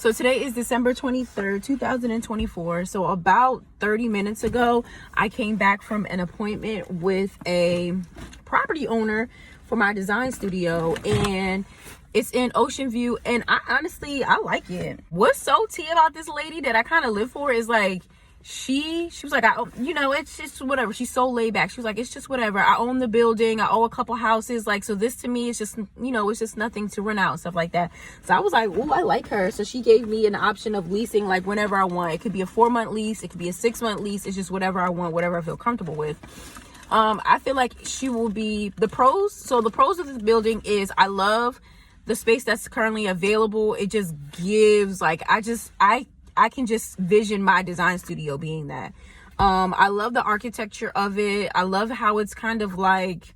So today is December 23rd, 2024. So about 30 minutes ago, I came back from an appointment with a property owner for my design studio, and it's in Ocean View, and I like it. What's so tea about this lady that I kind of live for is like, she was like, it's just whatever. She's so laid back. She was like, it's just whatever. I own the building. I owe a couple houses. Like, so this to me is just, it's just nothing to rent out and stuff like that. So I was like, ooh, I like her. So she gave me an option of leasing like whenever I want. It could be a 4-month lease. It could be a 6-month lease. It's just whatever I want, whatever I feel comfortable with. I feel like she will be the pros. So the pros of this building is I love the space that's currently available. It just gives like, I can just vision my design studio being that. I love the architecture of it. I love how it's kind of like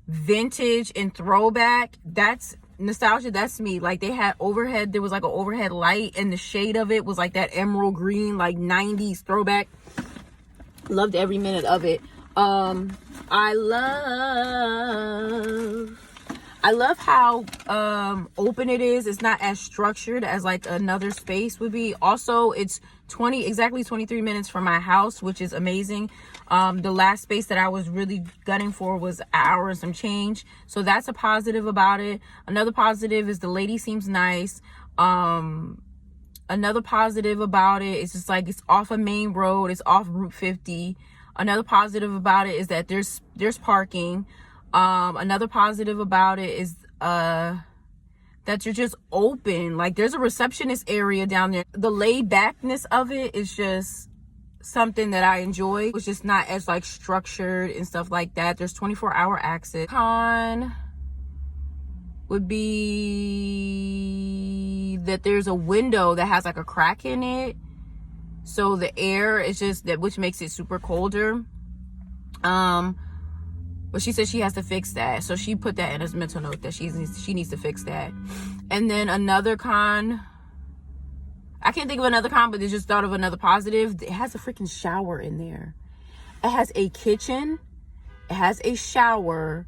vintage and throwback. That's nostalgia. That's me. Like there was like an overhead light, and the shade of it was like that emerald green, like 90s throwback. Loved every minute of it. I love how open it is. It's not as structured as like another space would be. Also, it's exactly 23 minutes from my house, which is amazing. The last space that I was really gunning for was an hour and some change. So that's a positive about it. Another positive is the lady seems nice. Another positive about it is just like it's off a main road. It's off Route 50. Another positive about it is that there's parking. Another positive about it is that you're just open. Like there's a receptionist area down there. The laid backness of it is just something that I enjoy. It's just not as like structured and stuff like that. There's 24-hour access. Con would be that there's a window that has like a crack in it, so the air is just that, which makes it super colder. But she said she has to fix that. So she put that in as mental note that she needs to fix that. And then another con, I can't think of another con, but I just thought of another positive. It has a freaking shower in there. It has a kitchen. It has a shower.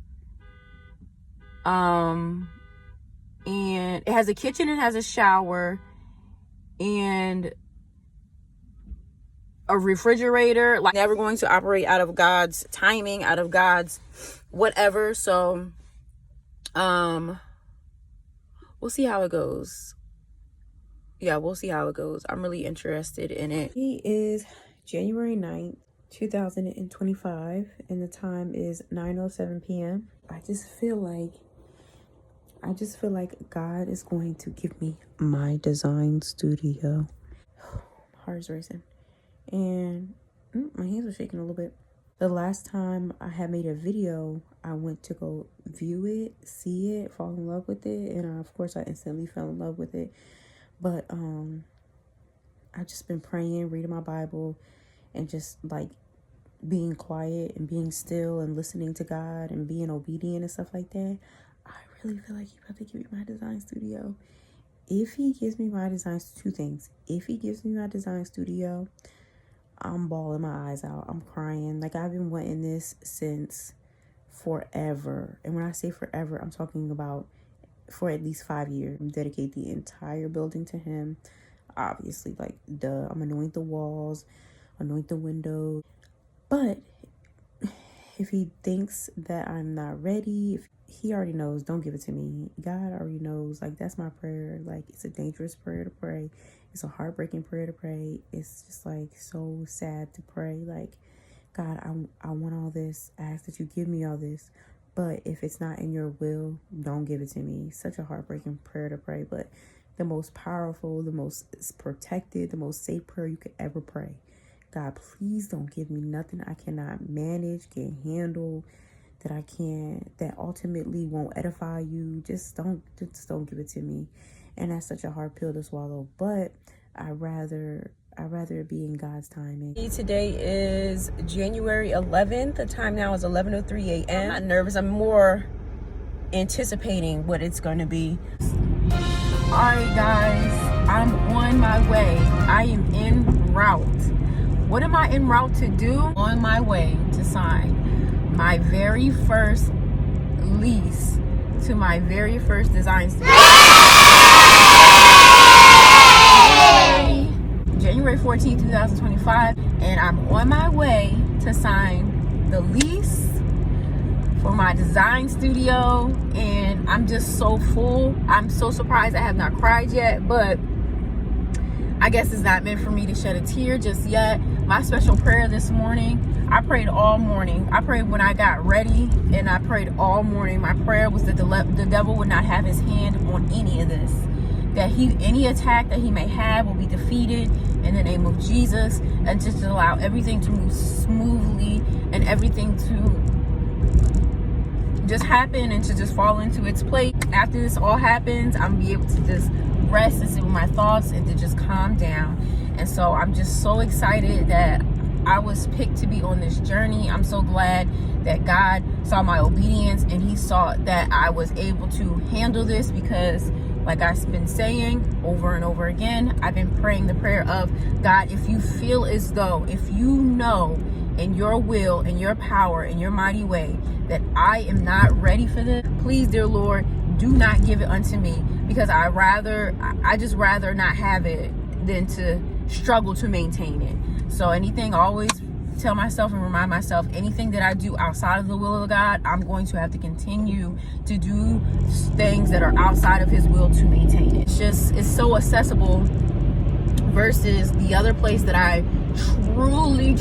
And it has a kitchen, it has a shower, and a refrigerator. Like never going to operate out of God's timing, out of God's whatever. So we'll see how it goes. Yeah, we'll see how it goes. I'm really interested in it. It is January 9th, 2025, and the time is 9:07 p.m. I just feel like God is going to give me my design studio. My heart is racing. And my hands are shaking a little bit. The last time I had made a video, I went to go view it, see it, fall in love with it, and of course I instantly fell in love with it. But I've just been praying, reading my Bible, and just like being quiet and being still and listening to God and being obedient and stuff like that. I really feel like He's about to give me my design studio. If He gives me my design, two things. If He gives me my design studio, I'm bawling my eyes out. I'm crying. Like I've been wanting this since forever. And when I say forever, I'm talking about for at least 5 years. I'm dedicate the entire building to Him. Obviously, like I'm anoint the walls, anoint the windows. But if He thinks that I'm not ready, if He already knows, don't give it to me. God already knows. Like that's my prayer. Like it's a dangerous prayer to pray. It's a heartbreaking prayer to pray. It's just like so sad to pray. Like, God, I want all this. I ask that you give me all this. But if it's not in your will, don't give it to me. Such a heartbreaking prayer to pray. But the most powerful, the most protected, the most safe prayer you could ever pray. God, please don't give me nothing I cannot manage, can't handle, that ultimately won't edify you. Just don't give it to me. And that's such a hard pill to swallow, but I'd rather it be in God's timing. Today is January 11th. The time now is 11:03 a.m. I'm not nervous. I'm more anticipating what it's going to be. All right, guys, I'm on my way. I am en route. What am I en route to do? On my way to sign my very first lease to my very first design studio. 14th, 2025, and I'm on my way to sign the lease for my design studio, and I'm just so full. I'm so surprised I have not cried yet, but I guess it's not meant for me to shed a tear just yet. My special prayer this morning, I prayed all morning. I prayed when I got ready, and I prayed all morning. My prayer was that the devil would not have his hand on any of this, that any attack that he may have will be defeated in the name of Jesus, and just allow everything to move smoothly and everything to just happen and to just fall into its place. After this all happens, I'm gonna be able to just rest and sit with my thoughts and to just calm down. And so I'm just so excited that I was picked to be on this journey. I'm so glad that God saw my obedience and he saw that I was able to handle this, because like I've been saying over and over again, I've been praying the prayer of, God, if you feel as though, if you know in your will and your power and your mighty way that I am not ready for this, please, dear Lord, do not give it unto me, because I just rather not have it than to struggle to maintain it. So anything, I always tell myself and remind myself, anything that I do outside of the will of God, I'm going to have to continue to do things that are outside of his will to maintain it. It's so accessible versus the other place that I truly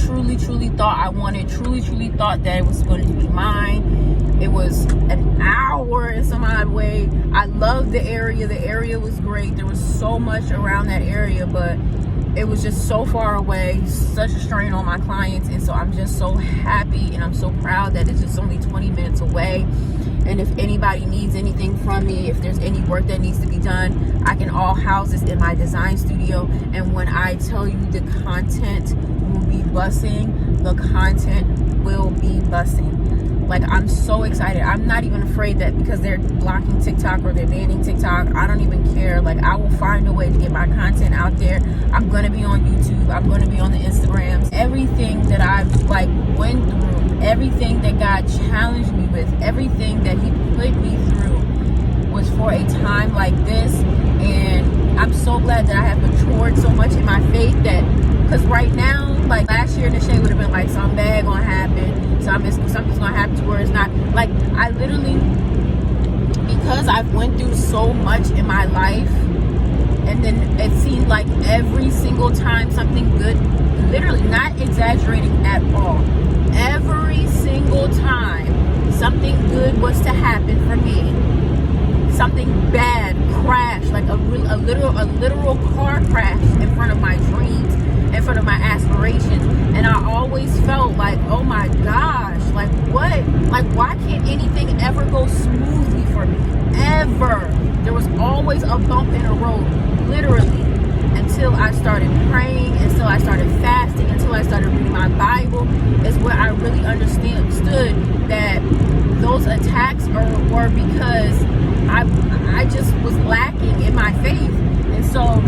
thought I wanted, truly thought that it was going to be mine. It was an hour in some odd way. I loved the area. The area was great. There was so much around that area, but it was just so far away, such a strain on my clients. And so I'm just so happy and I'm so proud that it's just only 20 minutes away. And if anybody needs anything from me, if there's any work that needs to be done, I can all house this in my design studio. And when I tell you the content will be bussing, the content will be bussing. Like, I'm so excited. I'm not even afraid that because they're blocking TikTok or they're banning TikTok, I don't even care. Like, I will find a way to get my content out there. I'm going to be on YouTube. I'm going to be on the Instagrams. Everything that I've went through, everything that God challenged me with, everything that he put me through was for a time like this. And I'm so glad that I have matured so much in my faith, that because right now, like last year, NaShay would have been like, something bad gonna happen, something's gonna happen to where it's not. Like, I literally, because I've went through so much in my life, and then it seemed like every single time something good, literally not exaggerating at all, every single time something good was to happen for me, something bad crashed, like a literal car crash in front of my dreams, in front of my aspirations. And I always felt like, oh my gosh, like what? Like, why can't anything ever go smoothly for me? Ever. There was always a bump in the road, literally, until I started praying, until I started fasting, until I started reading my Bible, is where I really understood that those attacks were because I just was lacking in my faith. And so